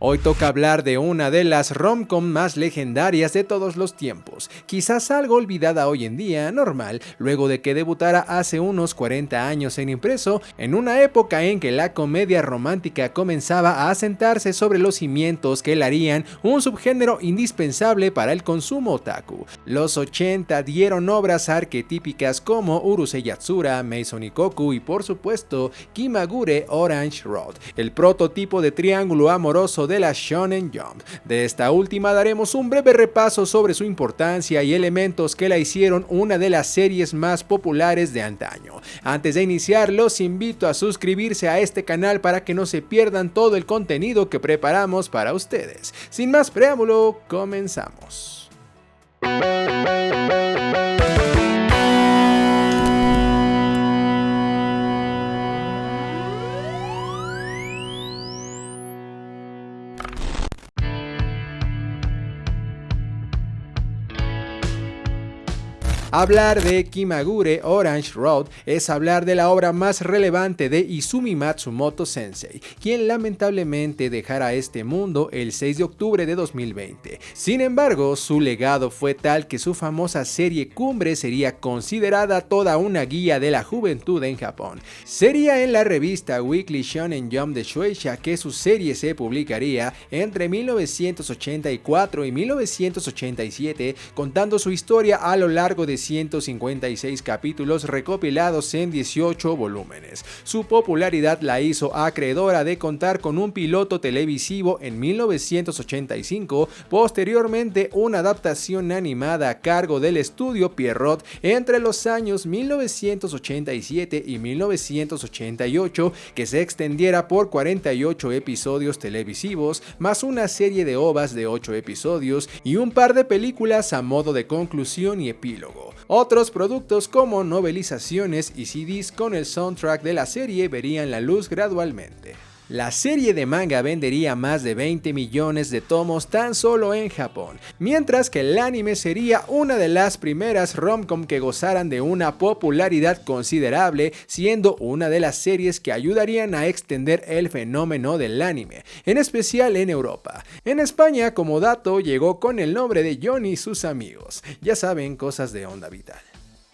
Hoy toca hablar de una de las rom-com más legendarias de todos los tiempos, quizás algo olvidada hoy en día, normal, luego de que debutara hace unos 40 años en impreso, en una época en que la comedia romántica comenzaba a asentarse sobre los cimientos que la harían un subgénero indispensable para el consumo otaku. Los 80 dieron obras arquetípicas como Urusei Yatsura, Maison Ikkoku y por supuesto Kimagure Orange Road, el prototipo de triángulo amoroso de la Shonen Jump. De esta última daremos un breve repaso sobre su importancia y elementos que la hicieron una de las series más populares de antaño. Antes de iniciar, los invito a suscribirse a este canal para que no se pierdan todo el contenido que preparamos para ustedes. Sin más preámbulo, comenzamos. Hablar de Kimagure Orange Road es hablar de la obra más relevante de Izumi Matsumoto Sensei, quien lamentablemente dejara este mundo el 6 de octubre de 2020. Sin embargo, su legado fue tal que su famosa serie cumbre sería considerada toda una guía de la juventud en Japón. Sería en la revista Weekly Shonen Jump de Shueisha que su serie se publicaría entre 1984 y 1987, contando su historia a lo largo de 156 capítulos recopilados en 18 volúmenes. Su popularidad la hizo acreedora de contar con un piloto televisivo en 1985, posteriormente una adaptación animada a cargo del estudio Pierrot entre los años 1987 y 1988, que se extendiera por 48 episodios televisivos, más una serie de ovas de 8 episodios y un par de películas a modo de conclusión y epílogo. Otros productos como novelizaciones y CDs con el soundtrack de la serie verían la luz gradualmente. La serie de manga vendería más de 20 millones de tomos tan solo en Japón, mientras que el anime sería una de las primeras rom-com que gozaran de una popularidad considerable, siendo una de las series que ayudarían a extender el fenómeno del anime, en especial en Europa. En España, como dato, llegó con el nombre de Johnny y sus amigos, ya saben, cosas de onda vital.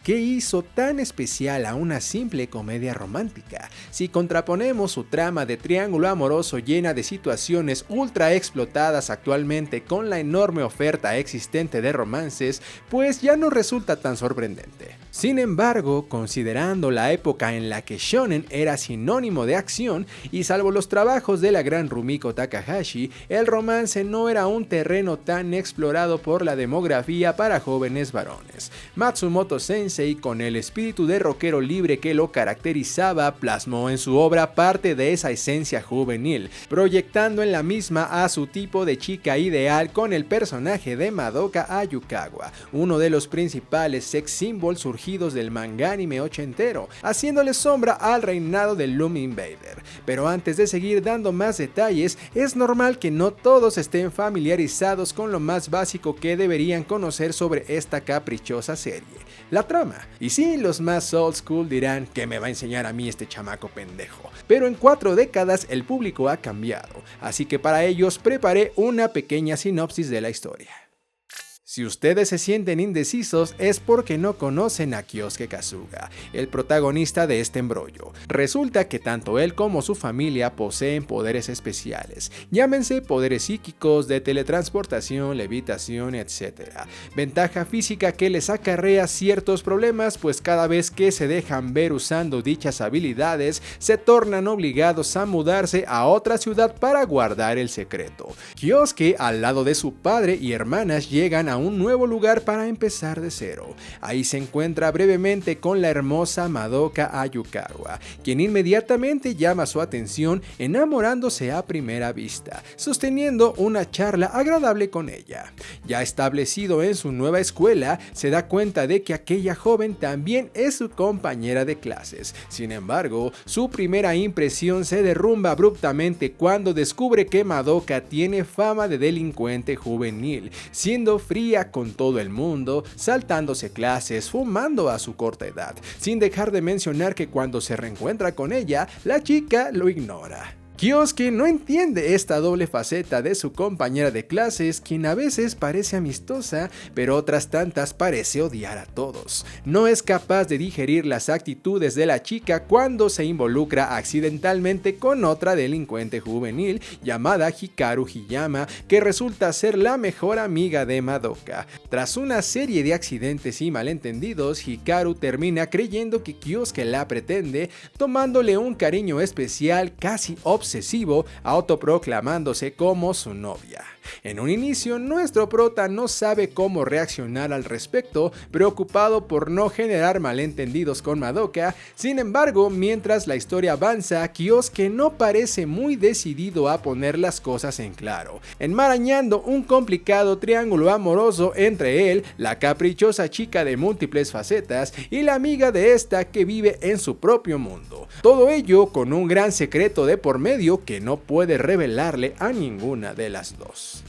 ¿Qué hizo tan especial a una simple comedia romántica? Si contraponemos su trama de triángulo amoroso llena de situaciones ultra explotadas actualmente con la enorme oferta existente de romances, pues ya no resulta tan sorprendente. Sin embargo, considerando la época en la que shonen era sinónimo de acción, y salvo los trabajos de la gran Rumiko Takahashi, el romance no era un terreno tan explorado por la demografía para jóvenes varones. Matsumoto Sensei, con el espíritu de rockero libre que lo caracterizaba, plasmó en su obra parte de esa esencia juvenil, proyectando en la misma a su tipo de chica ideal con el personaje de Madoka Ayukawa, uno de los principales sex symbols surgidos del manga anime ochentero, haciéndole sombra al reinado del Loom Invader. Pero antes de seguir dando más detalles, es normal que no todos estén familiarizados con lo más básico que deberían conocer sobre esta caprichosa serie: la trama. Y sí, los más old school dirán que me va a enseñar a mí este chamaco pendejo, pero en 4 décadas el público ha cambiado, así que para ellos preparé una pequeña sinopsis de la historia. Si ustedes se sienten indecisos es porque no conocen a Kyosuke Kasuga, el protagonista de este embrollo. Resulta que tanto él como su familia poseen poderes especiales, llámense poderes psíquicos, de teletransportación, levitación, etc. Ventaja física que les acarrea ciertos problemas, pues cada vez que se dejan ver usando dichas habilidades, se tornan obligados a mudarse a otra ciudad para guardar el secreto. Kyosuke, al lado de su padre y hermanas, llegan a un nuevo lugar para empezar de cero. Ahí se encuentra brevemente con la hermosa Madoka Ayukawa, quien inmediatamente llama su atención, enamorándose a primera vista, sosteniendo una charla agradable con ella. Ya establecido en su nueva escuela, se da cuenta de que aquella joven también es su compañera de clases. Sin embargo, su primera impresión se derrumba abruptamente cuando descubre que Madoka tiene fama de delincuente juvenil, siendo fría con todo el mundo, saltándose clases, fumando a su corta edad, sin dejar de mencionar que cuando se reencuentra con ella, la chica lo ignora. Kyosuke no entiende esta doble faceta de su compañera de clases, quien a veces parece amistosa, pero otras tantas parece odiar a todos. No es capaz de digerir las actitudes de la chica cuando se involucra accidentalmente con otra delincuente juvenil llamada Hikaru Hiyama, que resulta ser la mejor amiga de Madoka. Tras una serie de accidentes y malentendidos, Hikaru termina creyendo que Kyosuke la pretende, tomándole un cariño especial, casi obsesivo, autoproclamándose como su novia. En un inicio, nuestro prota no sabe cómo reaccionar al respecto, preocupado por no generar malentendidos con Madoka. Sin embargo, mientras la historia avanza, Kyosuke no parece muy decidido a poner las cosas en claro, enmarañando un complicado triángulo amoroso entre él, la caprichosa chica de múltiples facetas, y la amiga de esta que vive en su propio mundo. Todo ello con un gran secreto de por medio que no puede revelarle a ninguna de las dos.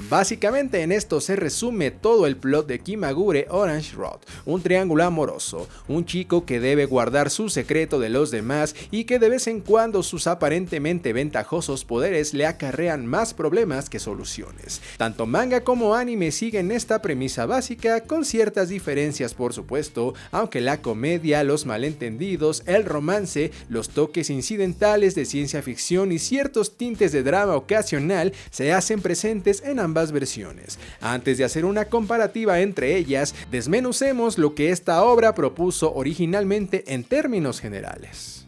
Básicamente en esto se resume todo el plot de Kimagure Orange Road, un triángulo amoroso, un chico que debe guardar su secreto de los demás y que de vez en cuando sus aparentemente ventajosos poderes le acarrean más problemas que soluciones. Tanto manga como anime siguen esta premisa básica, con ciertas diferencias por supuesto, aunque la comedia, los malentendidos, el romance, los toques incidentales de ciencia ficción y ciertos tintes de drama ocasional se hacen presentes en ambas versiones. Antes de hacer una comparativa entre ellas, desmenucemos lo que esta obra propuso originalmente en términos generales.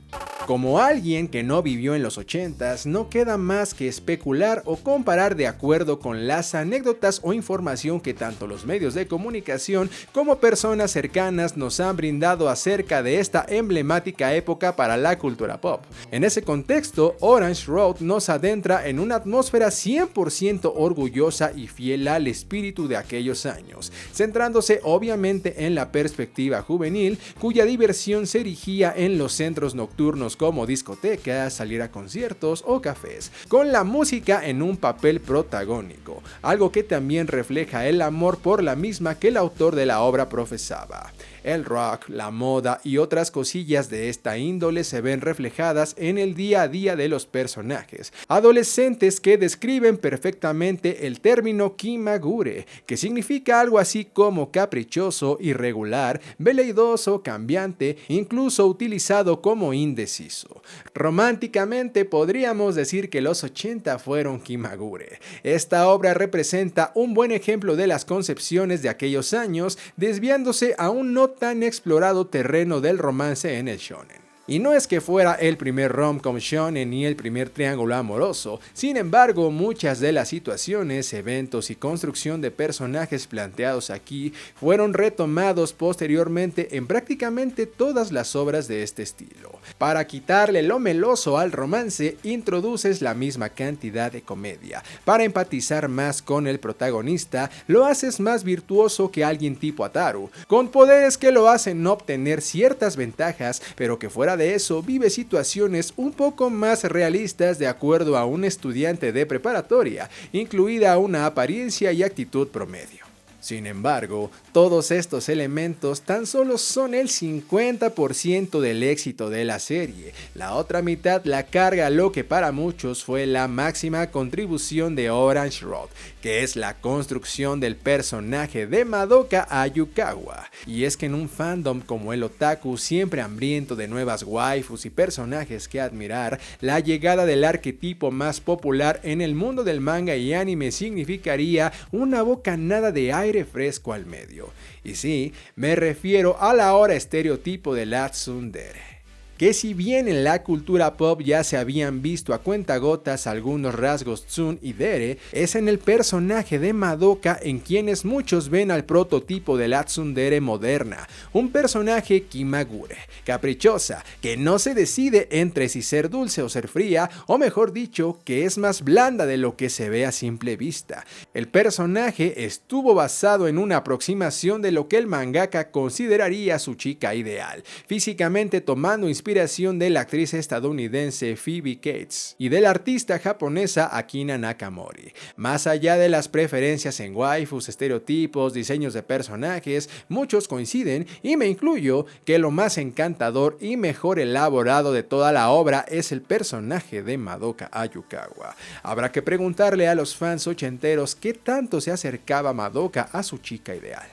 Como alguien que no vivió en los 80s, no queda más que especular o comparar de acuerdo con las anécdotas o información que tanto los medios de comunicación como personas cercanas nos han brindado acerca de esta emblemática época para la cultura pop. En ese contexto, Orange Road nos adentra en una atmósfera 100% orgullosa y fiel al espíritu de aquellos años, centrándose obviamente en la perspectiva juvenil, cuya diversión se erigía en los centros nocturnos como discotecas, salir a conciertos o cafés, con la música en un papel protagónico, algo que también refleja el amor por la misma que el autor de la obra profesaba. El rock, la moda y otras cosillas de esta índole se ven reflejadas en el día a día de los personajes, adolescentes que describen perfectamente el término Kimagure, que significa algo así como caprichoso, irregular, veleidoso, cambiante, incluso utilizado como indeciso. Románticamente podríamos decir que los 80 fueron Kimagure. Esta obra representa un buen ejemplo de las concepciones de aquellos años, desviándose a un no tan explorado terreno del romance en el shonen. Y no es que fuera el primer rom-com shonen ni el primer triángulo amoroso, sin embargo muchas de las situaciones, eventos y construcción de personajes planteados aquí fueron retomados posteriormente en prácticamente todas las obras de este estilo. Para quitarle lo meloso al romance, introduces la misma cantidad de comedia. Para empatizar más con el protagonista, lo haces más virtuoso que alguien tipo Ataru, con poderes que lo hacen obtener ciertas ventajas, pero que fuera de eso vive situaciones un poco más realistas de acuerdo a un estudiante de preparatoria, incluida una apariencia y actitud promedio. Sin embargo, todos estos elementos tan solo son el 50% del éxito de la serie. La otra mitad la carga lo que para muchos fue la máxima contribución de Orange Road, que es la construcción del personaje de Madoka Ayukawa. Y es que en un fandom como el otaku, siempre hambriento de nuevas waifus y personajes que admirar, la llegada del arquetipo más popular en el mundo del manga y anime significaría una bocanada de aire fresco al medio. Y sí, me refiero al ahora estereotipo de la tsundere, que si bien en la cultura pop ya se habían visto a cuentagotas algunos rasgos tsun y dere, es en el personaje de Madoka en quienes muchos ven al prototipo de la tsundere moderna, un personaje Kimagure, caprichosa, que no se decide entre si ser dulce o ser fría, o mejor dicho, que es más blanda de lo que se ve a simple vista. El personaje estuvo basado en una aproximación de lo que el mangaka consideraría su chica ideal, físicamente tomando inspiración inspiración de la actriz estadounidense Phoebe Cates y de la artista japonesa Akina Nakamori. Más allá de las preferencias en waifus, estereotipos, diseños de personajes, muchos coinciden, y me incluyo, que lo más encantador y mejor elaborado de toda la obra es el personaje de Madoka Ayukawa. Habrá que preguntarle a los fans ochenteros qué tanto se acercaba Madoka a su chica ideal.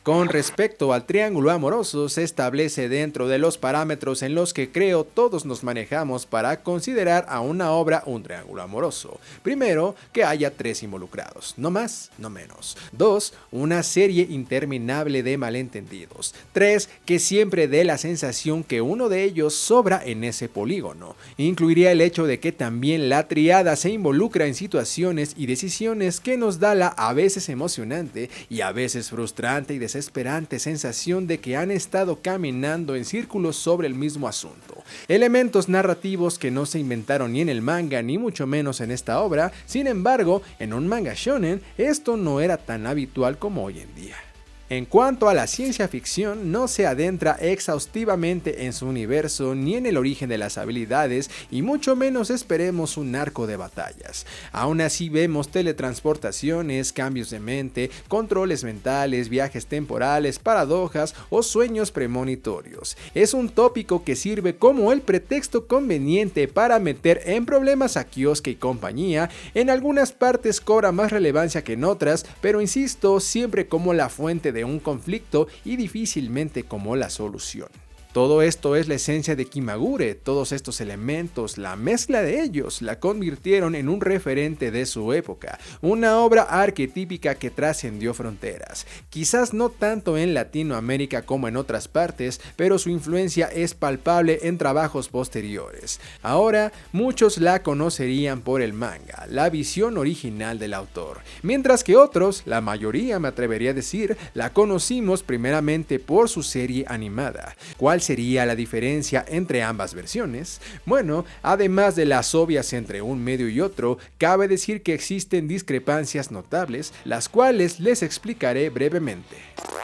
Con respecto al triángulo amoroso, se establece dentro de los parámetros en los que creo todos nos manejamos para considerar a una obra un triángulo amoroso. Primero, que haya 3 involucrados, no más, no menos. 2, una serie interminable de malentendidos. 3, que siempre dé la sensación que uno de ellos sobra en ese polígono. Incluiría el hecho de que también la triada se involucra en situaciones y decisiones que nos da la a veces emocionante y a veces frustrante y desesperante sensación de que han estado caminando en círculos sobre el mismo asunto. Elementos narrativos que no se inventaron ni en el manga ni mucho menos en esta obra. Sin embargo, en un manga shonen esto no era tan habitual como hoy en día. En cuanto a la ciencia ficción, no se adentra exhaustivamente en su universo ni en el origen de las habilidades, y mucho menos esperemos un arco de batallas. Aún así vemos teletransportaciones, cambios de mente, controles mentales, viajes temporales, paradojas o sueños premonitorios. Es un tópico que sirve como el pretexto conveniente para meter en problemas a Kyosuke y compañía. En algunas partes cobra más relevancia que en otras, pero insisto, siempre como la fuente de un conflicto y difícilmente como la solución. Todo esto es la esencia de Kimagure. Todos estos elementos, la mezcla de ellos, la convirtieron en un referente de su época, una obra arquetípica que trascendió fronteras. Quizás no tanto en Latinoamérica como en otras partes, pero su influencia es palpable en trabajos posteriores. Ahora, muchos la conocerían por el manga, la visión original del autor, mientras que otros, la mayoría me atrevería a decir, la conocimos primeramente por su serie animada. ¿Cuál sería la diferencia entre ambas versiones? Bueno, además de las obvias entre un medio y otro, cabe decir que existen discrepancias notables, las cuales les explicaré brevemente.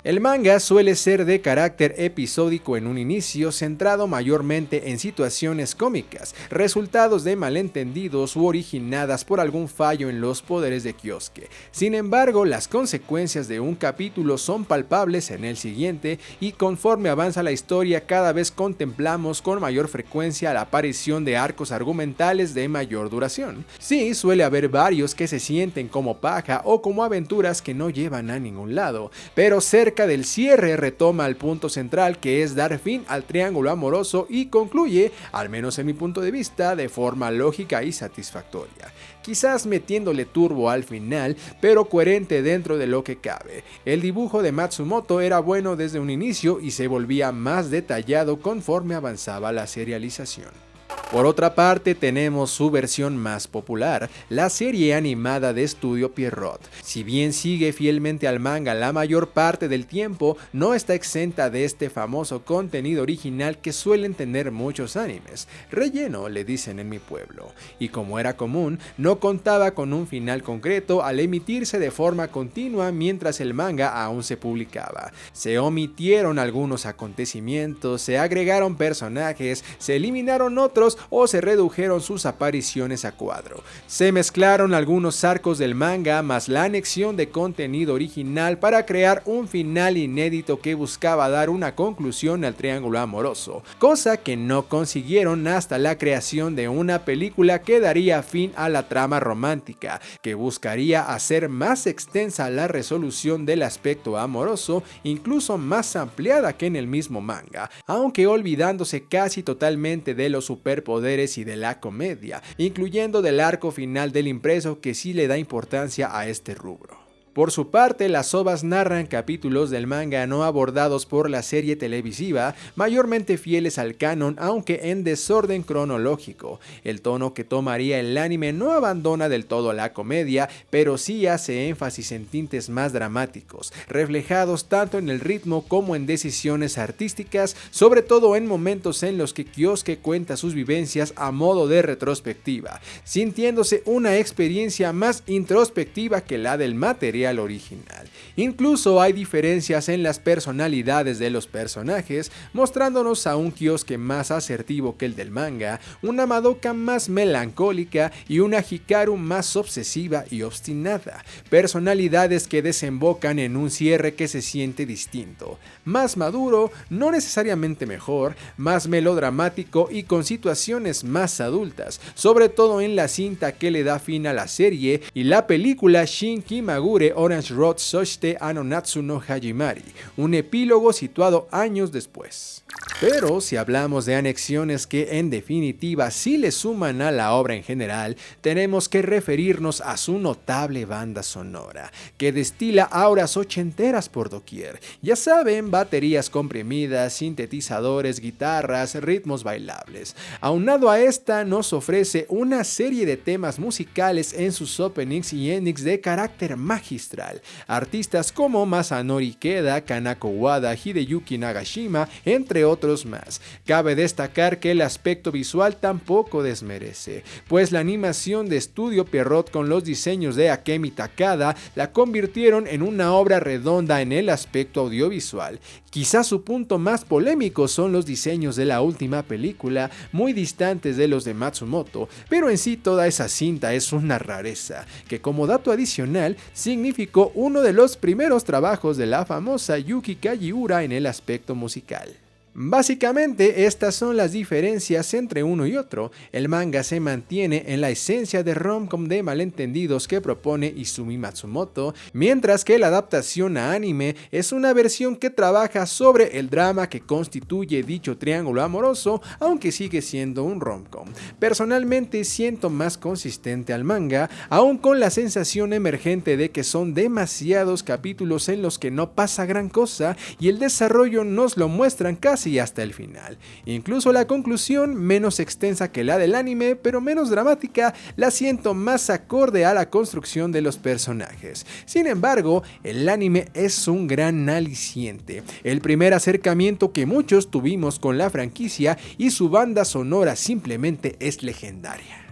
El manga suele ser de carácter episódico en un inicio, centrado mayormente en situaciones cómicas, resultados de malentendidos u originadas por algún fallo en los poderes de Kyosuke. Sin embargo, las consecuencias de un capítulo son palpables en el siguiente, y conforme avanza la historia cada vez contemplamos con mayor frecuencia la aparición de arcos argumentales de mayor duración. Sí, suele haber varios que se sienten como paja o como aventuras que no llevan a ningún lado, pero cerca del cierre retoma el punto central, que es dar fin al triángulo amoroso, y concluye, al menos en mi punto de vista, de forma lógica y satisfactoria. Quizás metiéndole turbo al final, pero coherente dentro de lo que cabe. El dibujo de Matsumoto era bueno desde un inicio y se volvía más detallado conforme avanzaba la serialización. Por otra parte, tenemos su versión más popular, la serie animada de Estudio Pierrot. Si bien sigue fielmente al manga la mayor parte del tiempo, no está exenta de este famoso contenido original que suelen tener muchos animes. Relleno, le dicen en mi pueblo. Y como era común, no contaba con un final concreto al emitirse de forma continua mientras el manga aún se publicaba. Se omitieron algunos acontecimientos, se agregaron personajes, se eliminaron otros o se redujeron sus apariciones a cuadro. Se mezclaron algunos arcos del manga más la anexión de contenido original para crear un final inédito que buscaba dar una conclusión al triángulo amoroso, cosa que no consiguieron hasta la creación de una película que daría fin a la trama romántica, que buscaría hacer más extensa la resolución del aspecto amoroso, incluso más ampliada que en el mismo manga, aunque olvidándose casi totalmente de los superpoderes y de la comedia, incluyendo del arco final del impreso, que sí le da importancia a este rubro. Por su parte, las OVAs narran capítulos del manga no abordados por la serie televisiva, mayormente fieles al canon, aunque en desorden cronológico. El tono que tomaría el anime no abandona del todo la comedia, pero sí hace énfasis en tintes más dramáticos, reflejados tanto en el ritmo como en decisiones artísticas, sobre todo en momentos en los que Kyosuke cuenta sus vivencias a modo de retrospectiva, sintiéndose una experiencia más introspectiva que la del material al original. Incluso hay diferencias en las personalidades de los personajes, mostrándonos a un Kyosuke más asertivo que el del manga, una Madoka más melancólica y una Hikaru más obsesiva y obstinada, personalidades que desembocan en un cierre que se siente distinto, más maduro, no necesariamente mejor, más melodramático y con situaciones más adultas, sobre todo en la cinta que le da fin a la serie y la película Shin Kimagure Orange Road Soshite Ano Natsu no Hajimari, un epílogo situado años después. Pero si hablamos de anexiones que en definitiva sí le suman a la obra en general, tenemos que referirnos a su notable banda sonora, que destila auras ochenteras por doquier. Ya saben, baterías comprimidas, sintetizadores, guitarras, ritmos bailables. Aunado a esta, nos ofrece una serie de temas musicales en sus openings y endings de carácter magistral. Artistas como Masanori Ikeda, Kanako Wada, Hideyuki Nagashima, entre otros más. Cabe destacar que el aspecto visual tampoco desmerece, pues la animación de Estudio Pierrot con los diseños de Akemi Takada la convirtieron en una obra redonda en el aspecto audiovisual. Quizás su punto más polémico son los diseños de la última película, muy distantes de los de Matsumoto, pero en sí toda esa cinta es una rareza, que como dato adicional significó uno de los primeros trabajos de la famosa Yuki Kajiura en el aspecto musical. Básicamente, estas son las diferencias entre uno y otro. El manga se mantiene en la esencia de rom-com de malentendidos que propone Izumi Matsumoto, mientras que la adaptación a anime es una versión que trabaja sobre el drama que constituye dicho triángulo amoroso, aunque sigue siendo un rom-com. Personalmente siento más consistente al manga, aún con la sensación emergente de que son demasiados capítulos en los que no pasa gran cosa y el desarrollo nos lo muestran casi y hasta el final. Incluso la conclusión, menos extensa que la del anime, pero menos dramática, la siento más acorde a la construcción de los personajes. Sin embargo, el anime es un gran aliciente, el primer acercamiento que muchos tuvimos con la franquicia y su banda sonora simplemente es legendaria.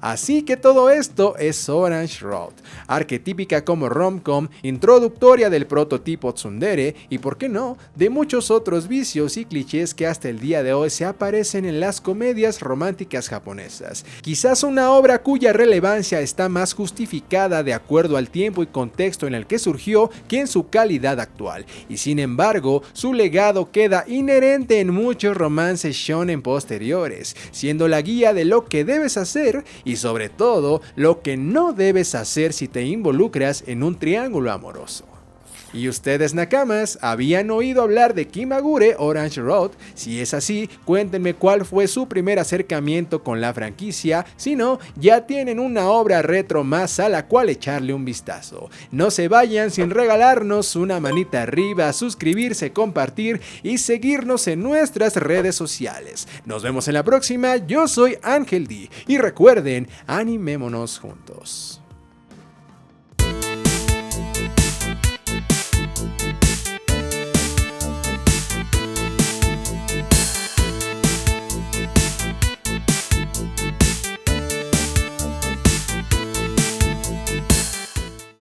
Así que todo esto es Orange Road, arquetípica como rom-com, introductoria del prototipo tsundere y, por qué no, de muchos otros vicios y clichés que hasta el día de hoy se aparecen en las comedias románticas japonesas. Quizás una obra cuya relevancia está más justificada de acuerdo al tiempo y contexto en el que surgió que en su calidad actual, y sin embargo, su legado queda inherente en muchos romances shonen posteriores, siendo la guía de lo que debes hacer y sobre todo lo que no debes hacer si te involucras en un triángulo amoroso. ¿Y ustedes, nakamas, habían oído hablar de Kimagure Orange Road? Si es así, cuéntenme cuál fue su primer acercamiento con la franquicia, si no, ya tienen una obra retro más a la cual echarle un vistazo. No se vayan sin regalarnos una manita arriba, suscribirse, compartir y seguirnos en nuestras redes sociales. Nos vemos en la próxima, yo soy Ángel D y recuerden, animémonos juntos.